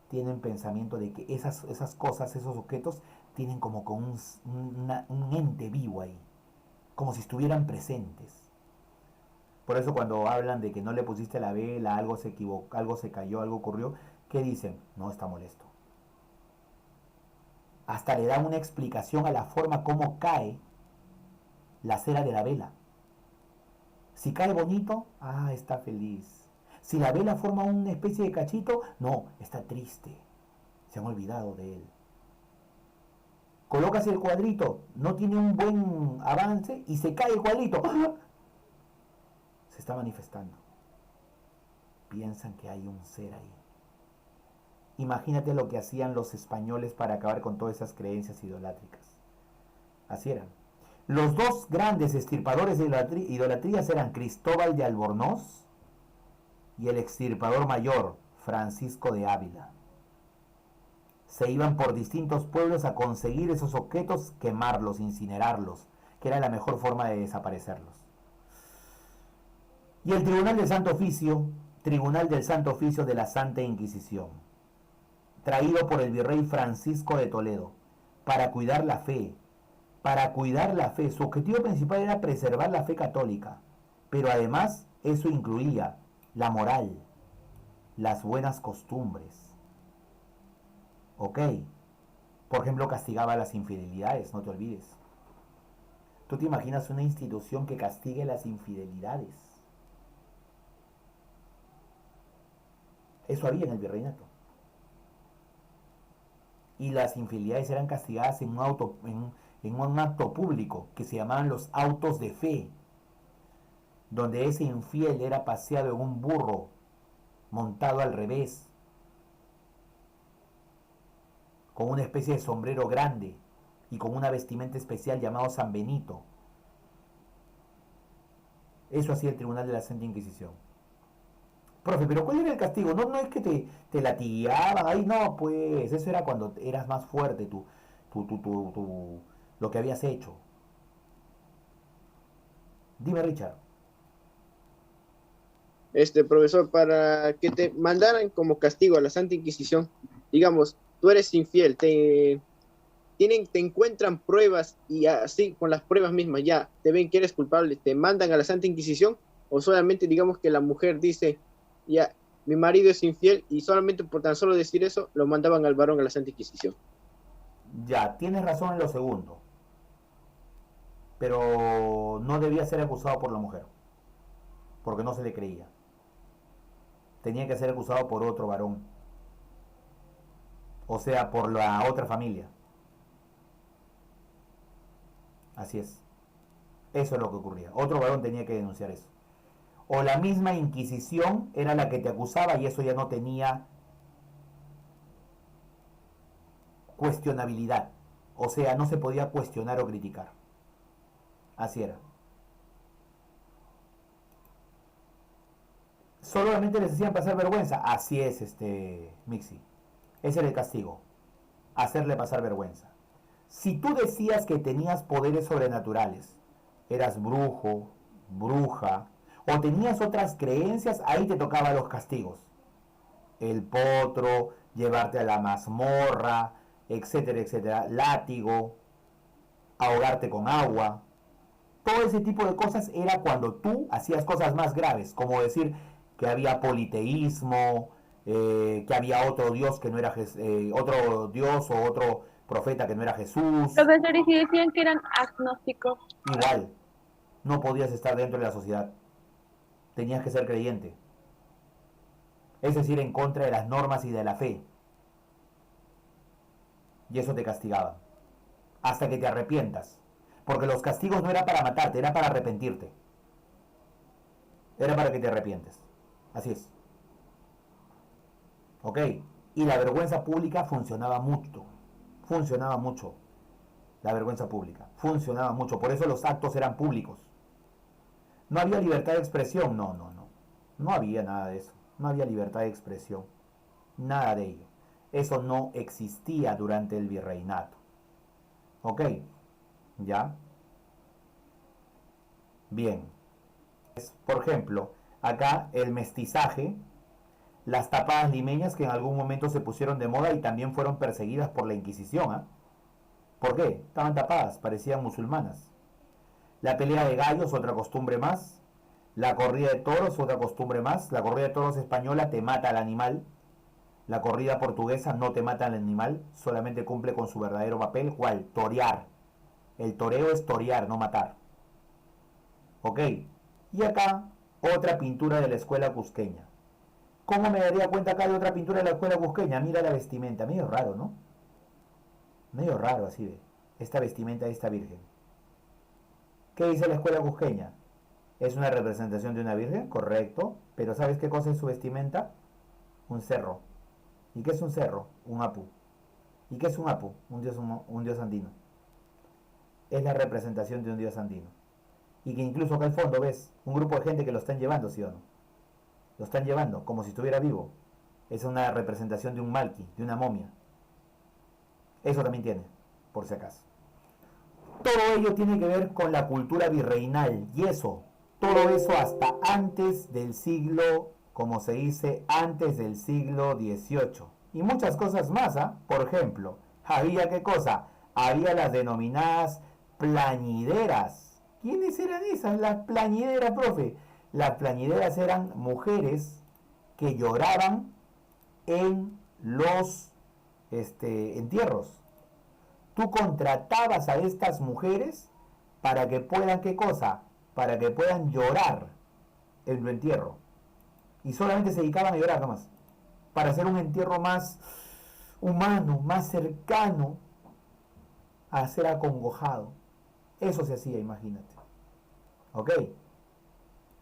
tienen pensamiento de que esas cosas, esos objetos, tienen como con un ente vivo ahí, como si estuvieran presentes. Por eso cuando hablan de que no le pusiste la vela, algo se equivocó, algo se cayó, algo ocurrió, ¿qué dicen? No, está molesto. Hasta le dan una explicación a la forma como cae la cera de la vela. Si cae bonito, está feliz. Si la vela forma una especie de cachito, no, está triste. Se han olvidado de él. Colocas el cuadrito, no tiene un buen avance y se cae el cuadrito. Se está manifestando. Piensan que hay un ser ahí. Imagínate lo que hacían los españoles para acabar con todas esas creencias idolátricas. Así eran. Los dos grandes extirpadores de idolatrías eran Cristóbal de Albornoz y el extirpador mayor, Francisco de Ávila. Se iban por distintos pueblos a conseguir esos objetos, quemarlos, incinerarlos, que era la mejor forma de desaparecerlos. Y el Tribunal del Santo Oficio de la Santa Inquisición, traído por el virrey Francisco de Toledo, para cuidar la fe. Su objetivo principal era preservar la fe católica, pero además eso incluía la moral, las buenas costumbres. ¿Ok? Por ejemplo, castigaba las infidelidades, no te olvides. ¿Tú te imaginas una institución que castigue las infidelidades? Eso había en el virreinato. Y las infidelidades eran castigadas en un acto público que se llamaban los autos de fe, donde ese infiel era paseado en un burro montado al revés, con una especie de sombrero grande y con una vestimenta especial llamado San Benito. Eso hacía el Tribunal de la Santa Inquisición. Profe, pero ¿cuál era el castigo? No es que te latigaban, ahí no, pues eso era cuando eras más fuerte lo que habías hecho. Dime, Richard. Profesor, para que te mandaran como castigo a la Santa Inquisición, digamos, tú eres infiel, te encuentran pruebas y así con las pruebas mismas ya te ven que eres culpable, te mandan a la Santa Inquisición, o solamente digamos que la mujer dice, ya, mi marido es infiel, y solamente por tan solo decir eso lo mandaban al varón a la Santa Inquisición. Ya, tienes razón en lo segundo, pero no debía ser acusado por la mujer, porque no se le creía. Tenía que ser acusado por otro varón, o sea, por la otra familia. Así es. Eso es lo que ocurría. Otro varón tenía que denunciar eso. O la misma Inquisición era la que te acusaba y eso ya no tenía cuestionabilidad. O sea, no se podía cuestionar o criticar. Así era. Solamente les hacían pasar vergüenza. Así es, Mixi. Ese era el castigo. Hacerle pasar vergüenza. Si tú decías que tenías poderes sobrenaturales, eras brujo, bruja, o tenías otras creencias, ahí te tocaban los castigos. El potro, llevarte a la mazmorra, etcétera, etcétera. Látigo, ahogarte con agua. Todo ese tipo de cosas era cuando tú hacías cosas más graves, como decir que había politeísmo, que había otro dios que no era otro dios o otro profeta que no era Jesús. Profesores, y decían que eran agnósticos. Igual, no podías estar dentro de la sociedad. Tenías que ser creyente. Es decir, en contra de las normas y de la fe. Y eso te castigaba. Hasta que te arrepientas. Porque los castigos no era para matarte, era para arrepentirte. Era para que te arrepientes. Así es. ¿Ok? Y la vergüenza pública funcionaba mucho. Funcionaba mucho. La vergüenza pública. Funcionaba mucho. Por eso los actos eran públicos. No había libertad de expresión. No. No había nada de eso. No había libertad de expresión. Nada de ello. Eso no existía durante el virreinato. ¿Ok? ¿Ya? Bien. Por ejemplo, acá el mestizaje Las tapadas limeñas que en algún momento se pusieron de moda y también fueron perseguidas por la Inquisición. ¿Eh? ¿Por qué? Estaban tapadas, parecían musulmanas. La pelea de gallos, otra costumbre más. La corrida de toros, otra costumbre más. La corrida de toros española te mata al animal. La corrida portuguesa no te mata al animal, solamente cumple con su verdadero papel, ¿cuál? Torear. El toreo es torear, no matar. Ok. Y acá, otra pintura de la escuela cusqueña. ¿Cómo me daría cuenta acá de otra pintura de la escuela cusqueña? Mira la vestimenta, medio raro, ¿no? Medio raro así de esta vestimenta de esta virgen. ¿Qué dice la escuela cusqueña? ¿Es una representación de una virgen? Correcto. Pero ¿sabes qué cosa es su vestimenta? Un cerro. ¿Y qué es un cerro? Un apu. ¿Y qué es un apu? Un dios andino. Es la representación de un dios andino. Y que incluso acá al fondo ves un grupo de gente que lo están llevando, ¿sí o no? Lo están llevando como si estuviera vivo. Es una representación de un malki, de una momia. Eso también tiene, por si acaso. Todo ello tiene que ver con la cultura virreinal. Y eso, todo eso hasta antes del siglo, como se dice, antes del siglo XVIII. Y muchas cosas más, ¿ah? Por ejemplo, había qué cosa? Había las denominadas plañideras. ¿Quiénes eran esas? Las plañideras, profe. Las plañideras eran mujeres que lloraban en los entierros. Tú contratabas a estas mujeres para que puedan, ¿qué cosa? Para que puedan llorar en tu entierro. Y solamente se dedicaban a llorar nomás. Para hacer un entierro más humano, más cercano a ser acongojado. Eso se hacía, imagínate. ¿Ok?